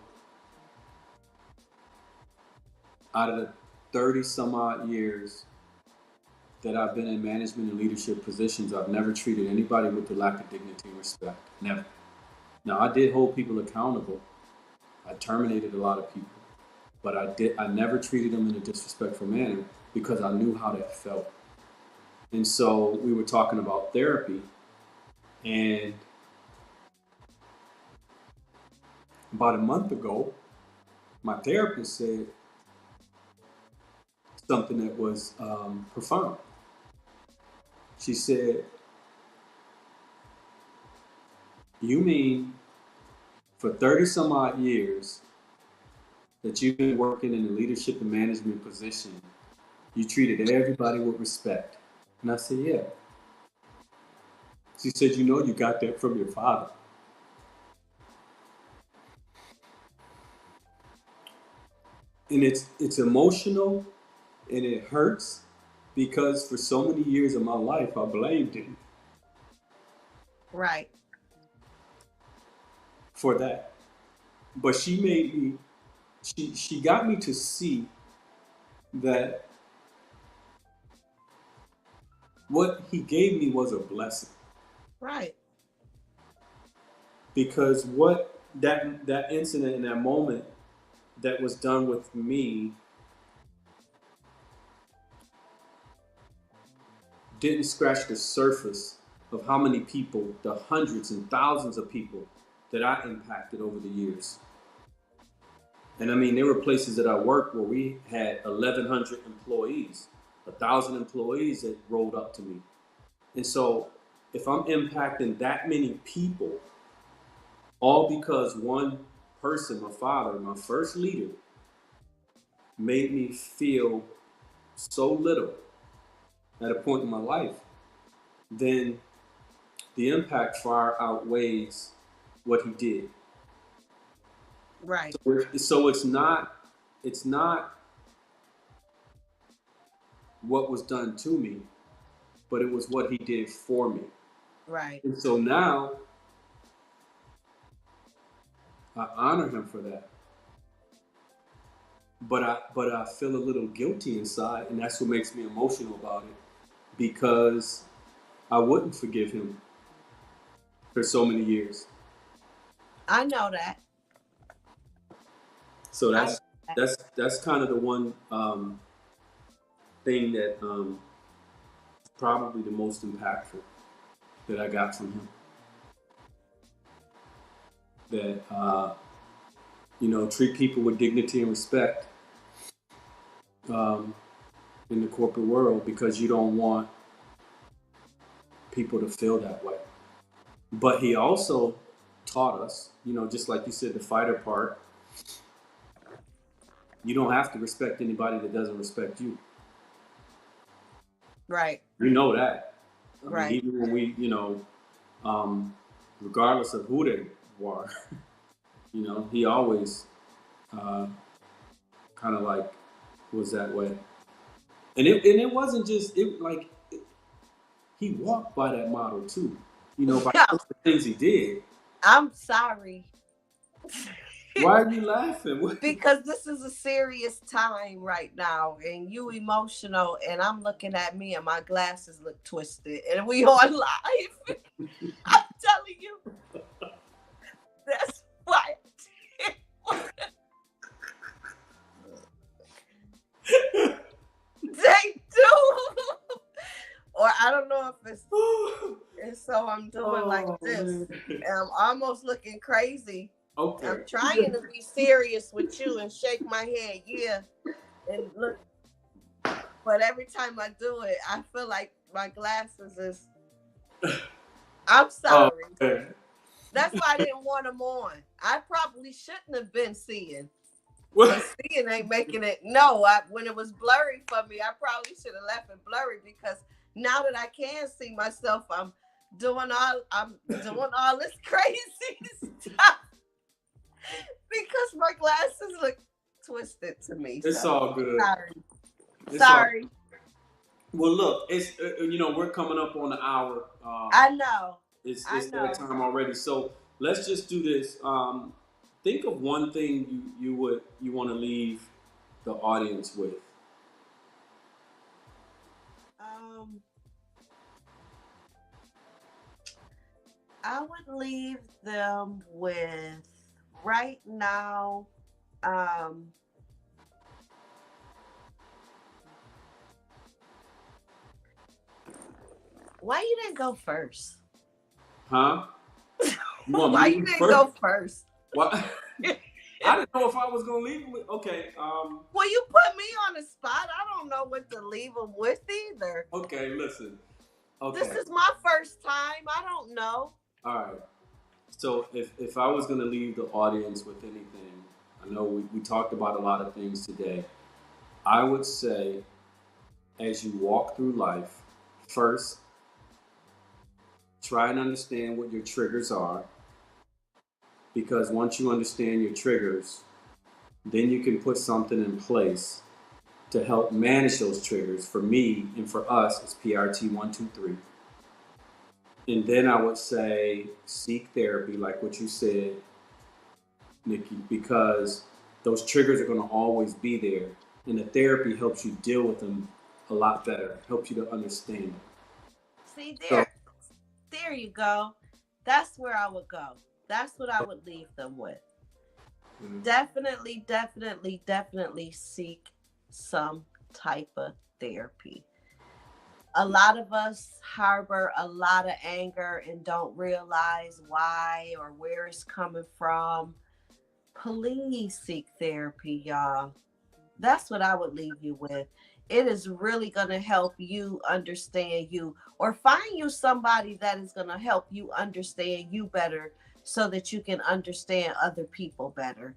out of the 30 some odd years that I've been in management and leadership positions, I've never treated anybody with the lack of dignity and respect. Never. Now, I did hold people accountable. I terminated a lot of people, but I never treated them in a disrespectful manner because I knew how that felt. And so we were talking about therapy, and about a month ago, my therapist said something that was profound. She said, "You mean for 30 some odd years that you've been working in a leadership and management position, you treated everybody with respect?" And I said, "Yeah." She said, "You know, you got that from your father." And it's emotional and it hurts because for so many years of my life, I blamed him Right. for that. But she made me, she got me to see that what he gave me was a blessing. Right. Because what that incident in that moment that was done with me didn't scratch the surface of how many people, the hundreds and thousands of people that I impacted over the years. And I mean, there were places that I worked where we had 1,100 employees, 1,000 employees that rolled up to me. And so if I'm impacting that many people, all because one person, my father, my first leader, made me feel so little at a point in my life, then the impact far outweighs what he did. Right. So it's not what was done to me, but it was what he did for me. Right. And so now I honor him for that. But I feel a little guilty inside, and that's what makes me emotional about it, because I wouldn't forgive him for so many years. I know that. So that's kind of the one thing that probably the most impactful that I got from him. That treat people with dignity and respect in the corporate world, because you don't want people to feel that way. But he also taught us, just like you said, the fighter part. You don't have to respect anybody that doesn't respect you. Right. You know that. Right. Mean, even when we, regardless of who they were, he always kind of like was that way. And it wasn't just he walked by that model too. By the things he did. I'm sorry. Why are you laughing? Because this is a serious time right now, and you emotional, and I'm looking at me, and my glasses look twisted, and we on live. I'm telling you, that's why. They do. Or I don't know if it's and so I'm doing like this. I'm almost looking crazy. Okay. I'm trying to be serious with you and shake my head, yeah, and look. But every time I do it, I feel like my glasses is. I'm sorry. Okay. That's why I didn't want them on. I probably shouldn't have been seeing. What? Seeing ain't making it. No, when it was blurry for me, I probably should have left it blurry, because now that I can see myself, I'm doing all this crazy stuff. because my glasses look twisted to me. It's So all good. sorry. It's Sorry. all. Well, look, it's we're coming up on the hour. I know. It's that time already. So let's just do this. Think of one thing you want to leave the audience with. I would leave them with right now. Why you didn't go first? Huh? Why you didn't go first? What? I didn't know if I was gonna leave them with. Okay. Well, you put me on the spot. I don't know what to leave them with either. Okay, listen. Okay. This is my first time. I don't know. All right. So if I was gonna leave the audience with anything, I know we talked about a lot of things today. I would say, as you walk through life, first, try and understand what your triggers are. Because once you understand your triggers, then you can put something in place to help manage those triggers. For me and for us, it's PRT 123. And then I would say seek therapy, like what you said, Nikki, because those triggers are going to always be there. And the therapy helps you deal with them a lot better, helps you to understand them. See, there you go. That's where I would go. That's what I would leave them with. Mm-hmm. Definitely seek some type of therapy. A lot of us harbor a lot of anger and don't realize why or where it's coming from. Please seek therapy, y'all. That's what I would leave you with. It is really going to help you understand you, or find you somebody that is going to help you understand you better so that you can understand other people better.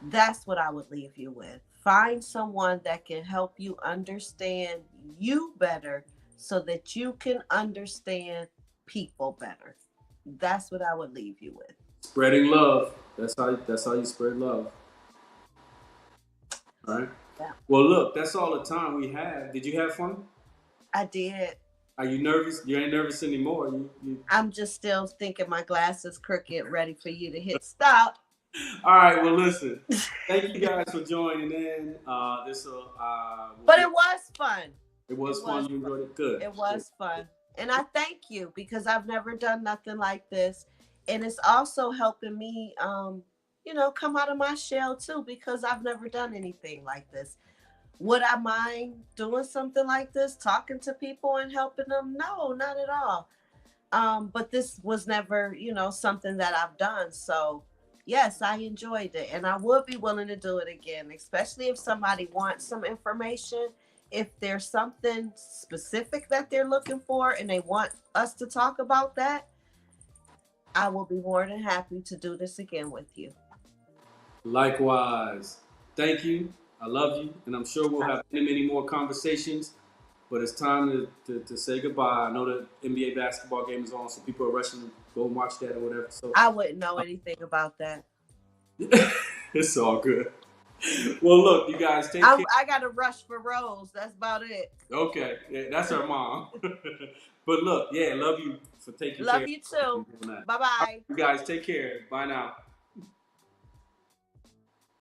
That's what I would leave you with. Find someone that can help you understand you better so that you can understand people better. That's what I would leave you with. Spreading love. That's how you spread love. All right. Yeah. Well, look, that's all the time we have. Did you have fun? I did. Are you nervous? You ain't nervous anymore. I'm just still thinking my glasses crooked, ready for you to hit stop. All right. Well, listen. Thank you guys for joining in. But it was fun. It was fun. You enjoyed it. Good. It was fun, and I thank you because I've never done nothing like this, and it's also helping me, come out of my shell too, because I've never done anything like this. Would I mind doing something like this, talking to people and helping them? No, not at all. But this was never, something that I've done. So yes, I enjoyed it, and I would be willing to do it again, especially if somebody wants some information. If there's something specific that they're looking for and they want us to talk about that, I will be more than happy to do this again with you. Likewise. Thank you. I love you. And I'm sure we'll have many more conversations. But it's time to say goodbye. I know the NBA basketball game is on, so people are rushing to go and watch that or whatever. So I wouldn't know anything about that. It's all good. Well, look, you guys take care. I got to rush for Rose. That's about it. Okay. Yeah, that's her mom. But look, love you for taking care. Love you too. Bye-bye. You guys take care. Bye now.